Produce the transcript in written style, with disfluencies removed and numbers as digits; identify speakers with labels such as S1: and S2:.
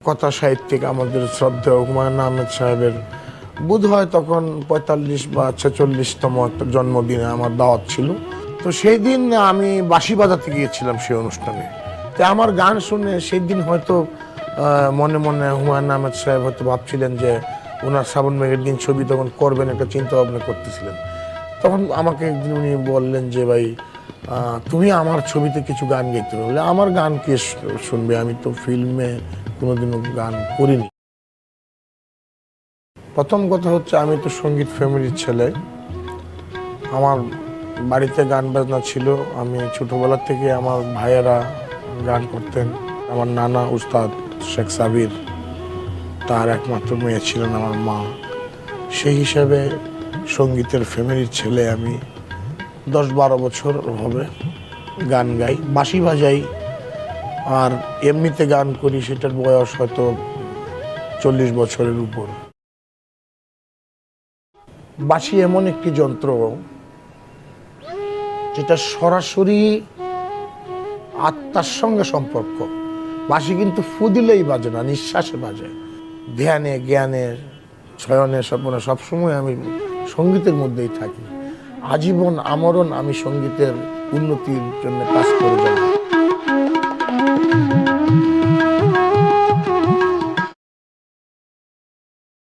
S1: কথা সাহিত্যিক আমাদের শ্রদ্ধেয় হুমায়ুন আহমেদ সাহেবের বোধ হয় তখন ৪৫ বা ৪৬তম একটা জন্মদিনে আমার দাওয়াত ছিল। তো সেই দিন আমি বাঁশি বাজাতে গিয়েছিলাম সেই অনুষ্ঠানে। তো আমার গান শুনে সেই দিন হয়তো মনে মনে হুমায়ুন আহমেদ সাহেব হয়তো ভাবছিলেন যে ওনার শ্রাবণ মেঘের দিন ছবি তখন করবেন, একটা চিন্তা ভাবনা করতেছিলেন। তখন আমাকে একদিন উনি বললেন যে ভাই তুমি আমার ছবিতে কিছু গান গাইতে হবে। আমার গান কে শুনবে, আমি তো ফিল্মে কোনোদিনও গান করিনি। প্রথম কথা হচ্ছে আমি তো সঙ্গীত ফ্যামিলির ছেলে, আমার বাড়িতে গান বাজনা ছিল। আমি ছোটবেলা থেকে আমার ভাইয়েরা গান করতেন। আমার নানা উস্তাদ শেখ সাবির, তার একমাত্র মেয়ে ছিলেন আমার মা। সেই হিসাবে সঙ্গীতের ফ্যামিলির ছেলে আমি। ১০-১২ বছর হবে গান গাই, বাঁশি বাজাই, আর এমনিতে গান করি। সেটার বয়স হয়তো ৪০ বছরের উপর। বাঁশি এমন একটি যন্ত্র যেটা সরাসরি আত্মার সঙ্গে সম্পর্ক। বাঁশি কিন্তু ফু দিলেই বাজে না, নিঃশ্বাসে বাজে। ধ্যানে, জ্ঞানে, ছয়নে, স্বপ্নে সবসময় আমি সঙ্গীতের মধ্যেই থাকি। আজীবন আমরণ আমি সঙ্গীতের উন্নতির জন্য কাজ করে যাব।